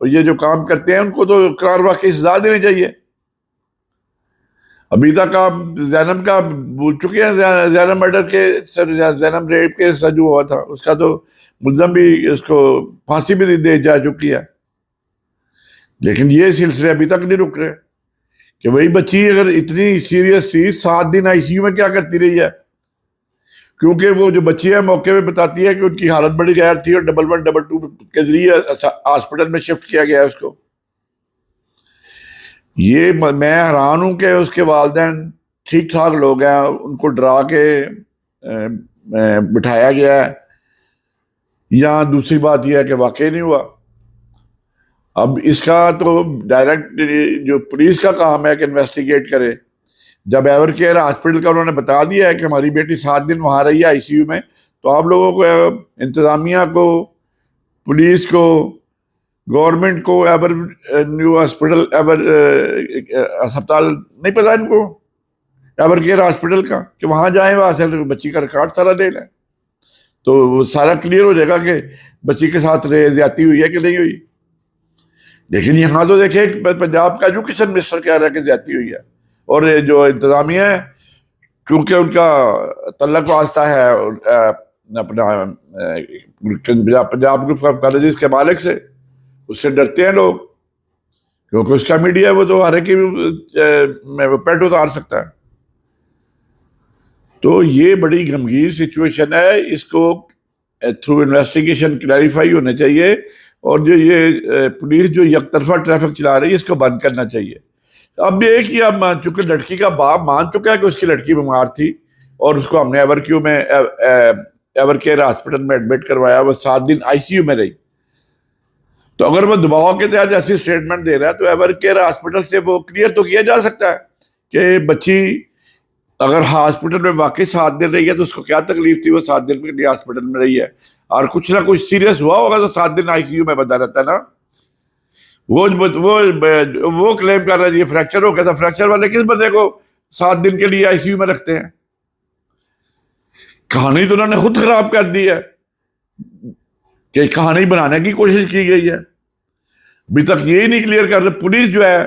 اور یہ جو کام کرتے ہیں ان کو تو اقرار واقعی سزا دینی چاہیے. ابھی تک آپ زینب کا بھول چکے ہیں, زینب مرڈر کے زینب ریپ کے جو ہوا تھا اس کا تو ملزم بھی اس کو پھانسی بھی دے جا چکی ہے. لیکن یہ سلسلے ابھی تک نہیں رک رہے کہ وہی بچی اگر اتنی سیریس تھی 7 دن آئی سی یو میں کیا کرتی رہی ہے. کیونکہ وہ جو بچی ہے موقع پہ بتاتی ہے کہ ان کی حالت بڑی غیر تھی اور 1112 کے ذریعے ہاسپٹل میں شفٹ کیا گیا اس کو. یہ میں حیران ہوں کہ اس کے والدین ٹھیک ٹھاک لوگ ہیں, ان کو ڈرا کے بٹھایا گیا ہے, یا دوسری بات یہ ہے کہ واقعی نہیں ہوا. اب اس کا تو ڈائریکٹ جو پولیس کا کام ہے کہ انویسٹیگیٹ کرے. جب ایور کیئر ہاسپٹل کا انہوں نے بتا دیا ہے کہ ہماری بیٹی 7 دن وہاں رہی ہے آئی سی یو میں, تو آپ لوگوں کو, انتظامیہ کو, پولیس کو, گورنمنٹ کو ایور نیو ہاسپٹل ہسپتال نہیں پتا ان کو ایور کیئر ہاسپٹل کا کہ وہاں جائیں, وہاں سے بچی کا ریکارڈ سارا لے لیں تو وہ سارا کلیئر ہو جائے گا کہ بچی کے ساتھ زیادتی ہوئی ہے کہ نہیں ہوئی. لیکن یہاں تو دیکھیں پنجاب کا ایجوکیشن منسٹر کہہ رہا ہے کہ زیادتی ہوئی ہے, اور جو انتظامیہ ہے چونکہ ان کا تعلق واسطہ ہے اپنا پنجاب گروپ آف کالجز کے مالک سے, اس سے ڈرتے ہیں لوگ کیونکہ اس کا میڈیا ہے, وہ تو ہر ایک پیٹ اتار سکتا ہے. تو یہ بڑی گمگیر سچویشن ہے, اس کو تھرو انویسٹیگیشن کلیریفائی ہونا چاہیے, اور جو یہ پولیس جو یک طرفہ ٹریفک چلا رہی ہے اس کو بند کرنا چاہیے. اب یہ کہ اب چونکہ لڑکی کا باپ مان چکا ہے کہ اس کی لڑکی بیمار تھی اور اس کو ہم نے ایور کیئر ہاسپٹل میں ایڈمٹ کروایا, وہ 7 دن آئی سی یو میں رہی. تو اگر وہ دباؤ کے تحت ایسی اسٹیٹمنٹ دے رہا ہے تو ایور کیئر ہاسپٹل سے وہ کلیئر تو کیا جا سکتا ہے کہ بچی اگر ہاسپٹل میں واقعی 7 دن رہی ہے تو اس کو کیا تکلیف تھی, وہ 7 دن کے لیے ہاسپٹل میں رہی ہے, اور کچھ نہ کچھ سیریس ہوا ہوگا تو 7 دن آئی سی یو میں بندہ رہتا ہے نا. وہ کلیم کر رہا ہے یہ فریکچر ہو گیا تھا. فریکچر والے کس بندے کو 7 دن کے لیے آئی سی یو میں رکھتے ہیں؟ کہانی تو انہوں نے خود خراب کر دی ہے کہ کہانی بنانے کی کوشش کی گئی ہے. ابھی تک یہی نہیں کلیئر کر رہے. پولیس جو ہے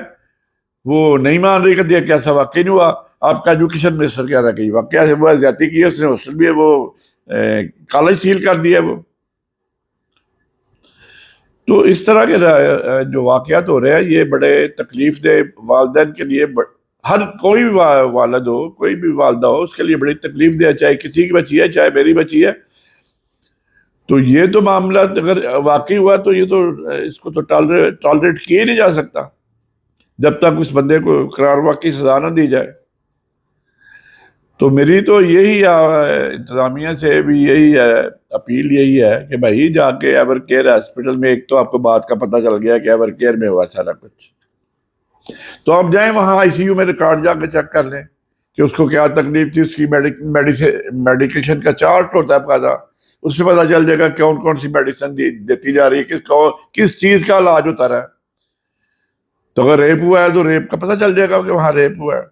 وہ نہیں مان رہی کہ کیسا واقعی نہیں ہوا. آپ کا ایجوکیشن منسٹر کہہ رہا ہے کہ واقعہ سے وہ زیادتی کی ہے, اس نے ہاسٹل بھی ہے وہ کالج سیل کر دیا وہ. تو اس طرح کے جو واقعات ہو رہے ہیں یہ بڑے تکلیف دہ والدین کے لیے, ہر کوئی بھی والد ہو, کوئی بھی والدہ ہو, اس کے لیے بڑی تکلیف دہ, چاہے کسی کی بچی ہے چاہے میری بچی ہے. تو یہ تو معاملہ اگر واقعی ہوا تو یہ تو اس کو تو ٹالریٹ کیا ہی نہیں جا سکتا جب تک اس بندے کو اقرار واقعی سزا نہ دی جائے. تو میری تو یہی انتظامیہ سے بھی یہی اپیل یہی ہے کہ بھائی جا کے ایور کیئر ہاسپٹل میں, ایک تو آپ کو بات کا پتہ چل گیا کہ ایور کیئر میں ہوا سارا کچھ, تو آپ جائیں وہاں آئی سی یو میں ریکارڈ جا کے چیک کر لیں کہ اس کو کیا تکلیف تھی. اس کی میڈیکیشن کا چارٹ ہوتا ہے باقاعدہ, اس سے پتہ چل جائے گا کون کون سی میڈیسن دیتی جا رہی ہے, کس چیز کا علاج ہوتا رہا ہے. تو اگر ریپ ہوا ہے تو ریپ کا پتہ چل جائے گا کہ وہاں ریپ ہوا ہے.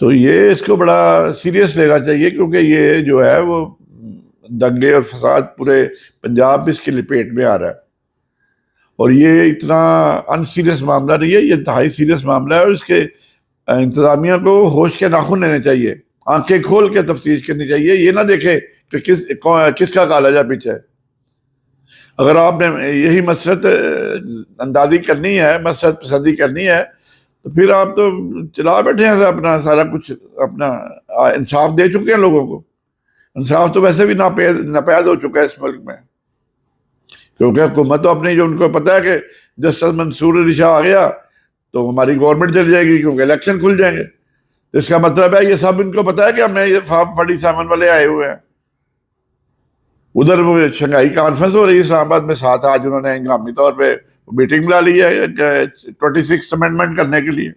تو یہ اس کو بڑا سیریس لینا چاہیے کیونکہ یہ جو ہے وہ دنگے اور فساد پورے پنجاب اس کی لپیٹ میں آ رہا ہے, اور یہ اتنا ان سیریس معاملہ نہیں ہے, یہ انتہائی سیریس معاملہ ہے. اور اس کے انتظامیہ کو ہوش کے ناخن لینے چاہیے, آنکھیں کھول کے تفتیش کرنی چاہیے. یہ نہ دیکھے کہ کس کا کالج ہے پیچھے. اگر آپ نے یہی مسرت اندازی کرنی ہے, مسرت پسندی کرنی ہے, تو پھر آپ تو چلا بیٹھے ہیں اپنا سارا کچھ, اپنا انصاف دے چکے ہیں لوگوں کو. انصاف تو ویسے بھی ناپید ہو چکا ہے اس ملک میں, کیونکہ حکومت تو اپنی, جو ان کو پتہ ہے کہ جسٹس منصور علی شاہ آ گیا تو ہماری گورنمنٹ چل جائے گی کیونکہ الیکشن کھل جائیں گے. اس کا مطلب ہے یہ سب ان کو پتہ ہے کہ ہم نے یہ فارم 47 والے آئے ہوئے ہیں. ادھر وہ شنگھائی کانفرنس ہو رہی ہے اسلام آباد میں, ساتھ آج انہوں نے ہنگامی طور پہ میٹنگ بلا لی ہے 26 امینڈمنٹ کرنے کے لیے.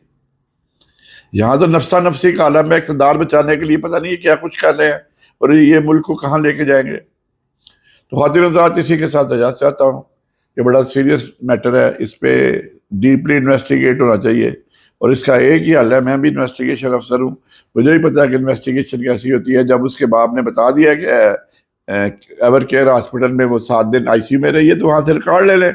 یہاں تو نفسہ نفسی کا عالم ہے, اقتدار بچانے کے لیے پتہ نہیں کیا کچھ کر رہے ہیں, اور یہ ملک کو کہاں لے کے جائیں گے. تو خواتین حضرات اسی کے ساتھ اجازت چاہتا ہوں, یہ بڑا سیریس میٹر ہے, اس پہ ڈیپلی انویسٹیگیٹ ہونا چاہیے, اور اس کا ایک ہی حل ہے. میں بھی انویسٹیگیشن افسر ہوں, مجھے بھی پتا ہے کہ انویسٹیگیشن کیسی ہوتی ہے. جب اس کے باپ نے بتا دیا کہ ایور کیئر ہاسپٹل میں وہ 7 دن آئی سی یو میں رہی ہے، تو وہاں سے ریکارڈ لے لیں،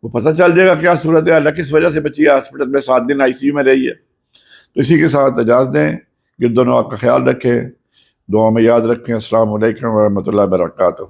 وہ پتہ چل جائے گا کیا صورت حال ہے، کس وجہ سے بچی ہاسپٹل میں 7 دن آئی سی یو میں رہی ہے۔ تو اسی کے ساتھ اجازت دیں، گرد و نواح کا خیال رکھیں، دعا میں یاد رکھیں۔ السلام علیکم ورحمۃ اللہ وبرکاتہ۔